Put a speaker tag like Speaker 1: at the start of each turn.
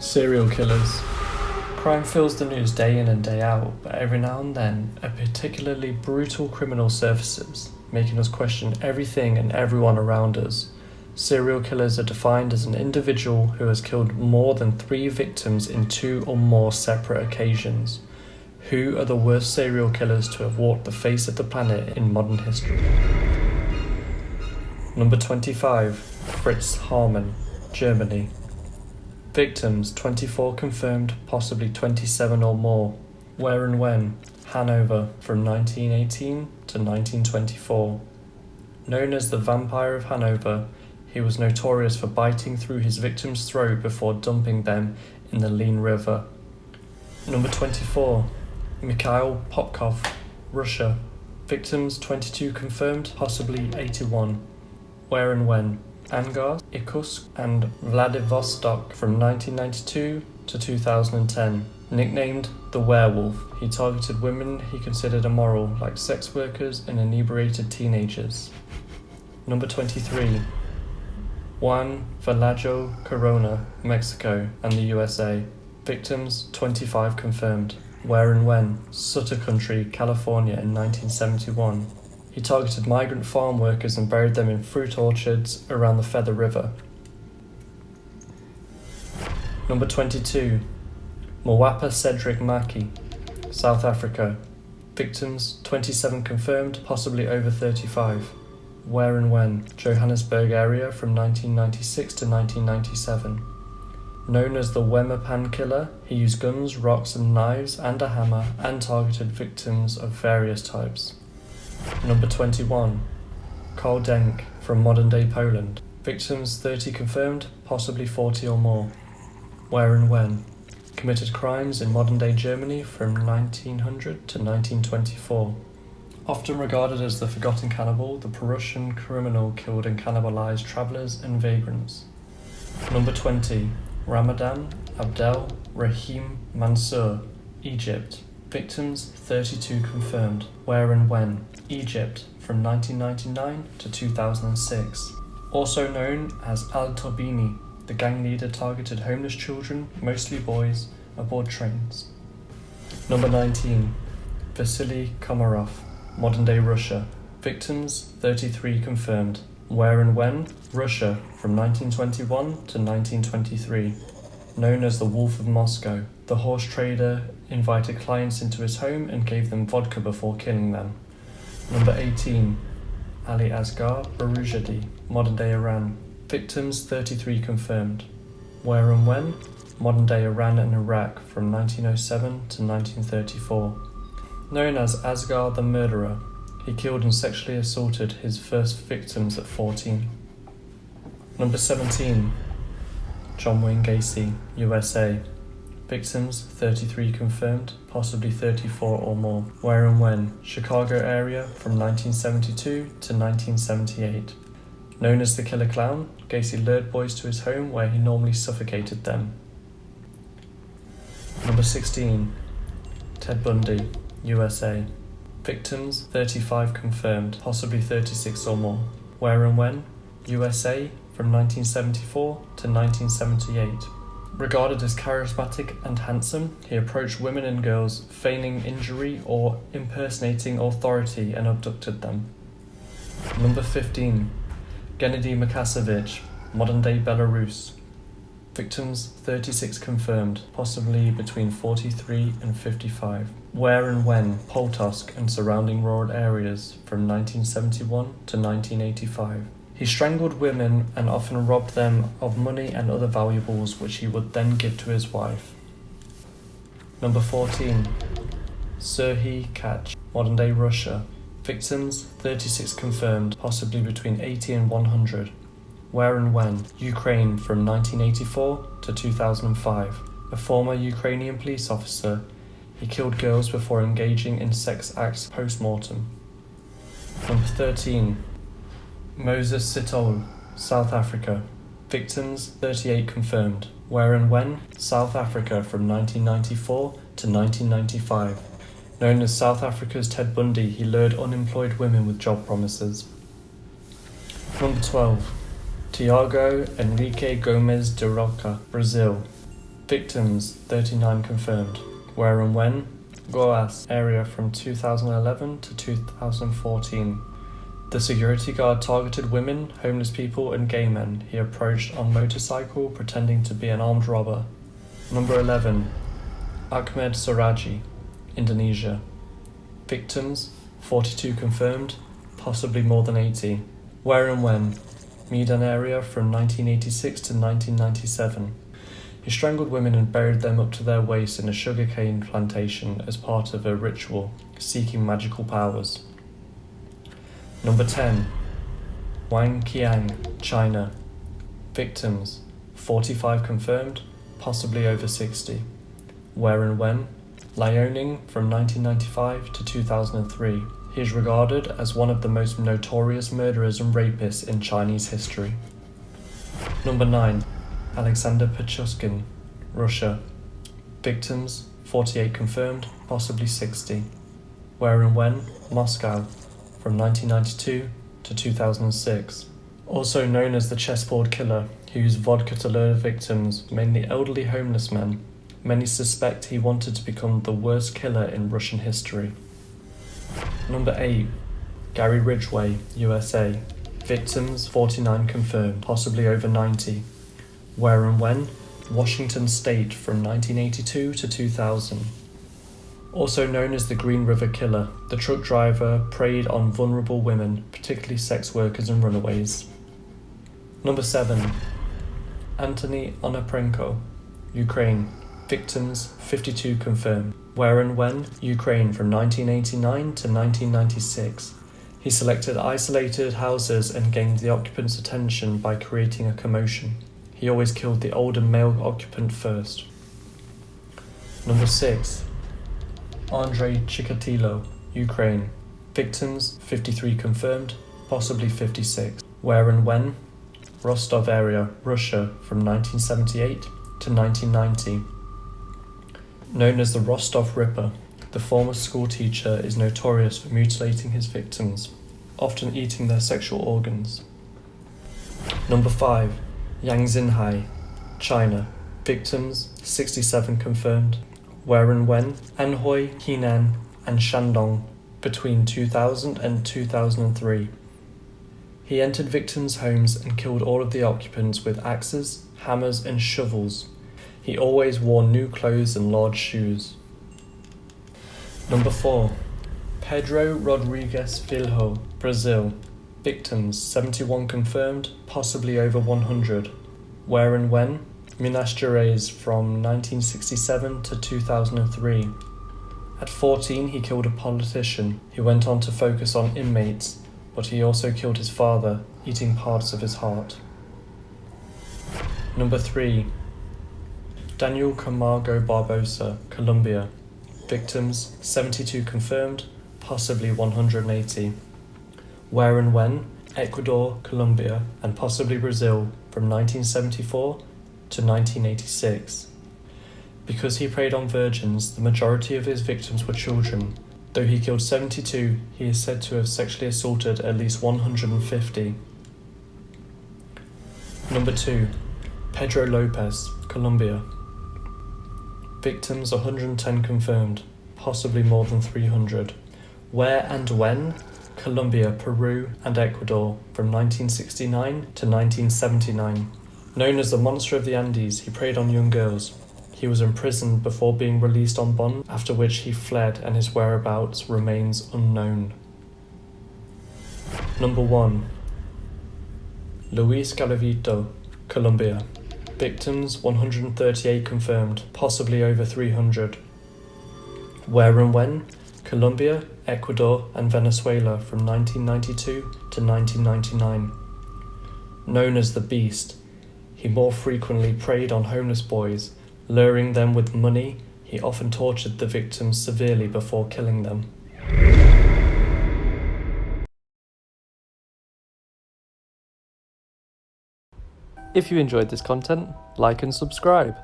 Speaker 1: Serial killers. Crime fills the news day in and day out, but every now and then, a particularly brutal criminal surfaces, making us question everything and everyone around us. Serial killers are defined as an individual who has killed more than 3 victims in 2 or more separate occasions. Who are the worst serial killers to have walked the face of the planet in modern history? Number 25. Fritz Hamann, Germany. Victims 24 confirmed, possibly 27 or more. Where and when? Hanover, from 1918 to 1924. Known as the Vampire of Hanover, he was notorious for biting through his victim's throat before dumping them in the Lean River. Number 24. Mikhail Popkov, Russia. Victims 22 confirmed, possibly 81. Where and when? Angers, Irkutsk, and Vladivostok from 1992 to 2010. Nicknamed the Werewolf, he targeted women he considered immoral, like sex workers and inebriated teenagers. Number 23. Juan Velasco Corona, Mexico and the USA. Victims 25 confirmed. Where and when? Sutter Country, California in 1971. He targeted migrant farm workers and buried them in fruit orchards around the Feather River. Number 22. Mwapa Cedric Maki, South Africa. Victims 27 confirmed, possibly over 35. Where and when? Johannesburg area from 1996 to 1997. Known as the Wemapan Killer, he used guns, rocks and knives and a hammer and targeted victims of various types. Number 21. Karl Denk, from modern-day Poland. Victims 30 confirmed, possibly 40 or more. Where and when? Committed crimes in modern-day Germany from 1900 to 1924. Often regarded as the forgotten cannibal, the Prussian criminal killed and cannibalized travelers and vagrants. Number 20. Ramadan Abdel Rahim Mansour, Egypt. Victims 32 confirmed. Where and when? Egypt, from 1999 to 2006. Also known as Al-Tobini, the gang leader targeted homeless children, mostly boys, aboard trains. Number 19. Vasily Komarov, modern-day Russia. Victims 33 confirmed. Where and when? Russia, from 1921 to 1923. Known as the Wolf of Moscow, the horse trader invited clients into his home and gave them vodka before killing them. Number 18. Ali Asghar Barujadi, modern-day Iran. Victims 33 confirmed. Where and when? Modern-day Iran and Iraq from 1907 to 1934. Known as Asghar the Murderer, he killed and sexually assaulted his first victims at 14. Number 17. John Wayne Gacy, USA. Victims 33 confirmed, possibly 34 or more. Where and when? Chicago area from 1972 to 1978. Known as the Killer Clown, Gacy lured boys to his home where he normally suffocated them. Number 16. Ted Bundy, USA. Victims 35 confirmed, possibly 36 or more. Where and when? USA from 1974 to 1978. Regarded as charismatic and handsome, he approached women and girls, feigning injury or impersonating authority, and abducted them. Number 15. Gennady Makasevich, modern-day Belarus. Victims 36 confirmed, possibly between 43 and 55. Where and when? Poltosk and surrounding rural areas from 1971 to 1985. He strangled women and often robbed them of money and other valuables, which he would then give to his wife. Number 14. Serhiy Kach, modern-day Russia. Victims 36 confirmed, possibly between 80 and 100. Where and when? Ukraine from 1984 to 2005. A former Ukrainian police officer, he killed girls before engaging in sex acts post-mortem. Number 13. Moses Sitole, South Africa. Victims 38 confirmed. Where and when? South Africa from 1994 to 1995. Known as South Africa's Ted Bundy, he lured unemployed women with job promises. Number 12. Tiago Henrique Gomes de Roca, Brazil. Victims, 39 confirmed. Where and when? Goas area from 2011 to 2014. The security guard targeted women, homeless people and gay men he approached on motorcycle pretending to be an armed robber. Number 11. Ahmed Suraji, Indonesia. Victims, 42 confirmed, possibly more than 80. Where and when? Medan area from 1986 to 1997. He strangled women and buried them up to their waist in a sugarcane plantation as part of a ritual seeking magical powers. Number 10. Wang Qiang, China. Victims, 45 confirmed, possibly over 60. Where and when? Liaoning from 1995 to 2003. He is regarded as one of the most notorious murderers and rapists in Chinese history. Number 9. Alexander Pichushkin, Russia. Victims, 48 confirmed, possibly 60. Where and when? Moscow, from 1992 to 2006. Also known as the chessboard killer, he used vodka to lure victims, mainly elderly homeless men. Many suspect he wanted to become the worst killer in Russian history. Number 8. Gary Ridgway, USA. Victims, 49 confirmed, possibly over 90. Where and when? Washington State from 1982 to 2000. Also known as the Green River Killer, the truck driver preyed on vulnerable women, particularly sex workers and runaways. Number 7. Anthony Onoprenko, Ukraine. Victims, 52 confirmed. Where and when? Ukraine from 1989 to 1996. He selected isolated houses and gained the occupants' attention by creating a commotion. He always killed the older male occupant first. Number 6. Andrei Chikatilo, Ukraine. Victims, 53 confirmed, possibly 56. Where and when? Rostov area, Russia, from 1978 to 1990. Known as the Rostov Ripper, the former school teacher is notorious for mutilating his victims, often eating their sexual organs. Number 5. Yang Xinhai, China. Victims, 67 confirmed. Where and when? Anhui, Henan, and Shandong, between 2000 and 2003. He entered victims' homes and killed all of the occupants with axes, hammers, and shovels. He always wore new clothes and large shoes. Number 4. Pedro Rodrigues Filho, Brazil. Victims, 71 confirmed, possibly over 100. Where and when? Minas Gerais from 1967 to 2003. At 14, he killed a politician. He went on to focus on inmates, but he also killed his father, eating parts of his heart. Number 3. Daniel Camargo Barbosa, Colombia. Victims, 72 confirmed, possibly 180. Where and when? Ecuador, Colombia, and possibly Brazil from 1974 to 1986. Because he preyed on virgins, the majority of his victims were children. Though he killed 72, he is said to have sexually assaulted at least 150. Number 2. Pedro Lopez, Colombia. Victims, 110 confirmed, possibly more than 300. Where and when? Colombia, Peru, and Ecuador from 1969 to 1979. Known as the Monster of the Andes, he preyed on young girls. He was imprisoned before being released on bond, after which he fled and his whereabouts remains unknown. Number 1. Luis Galavito, Colombia. Victims, 138 confirmed, possibly over 300. Where and when? Colombia, Ecuador, and Venezuela from 1992 to 1999. Known as the Beast, he more frequently preyed on homeless boys, luring them with money. He often tortured the victims severely before killing them. If you enjoyed this content, like and subscribe.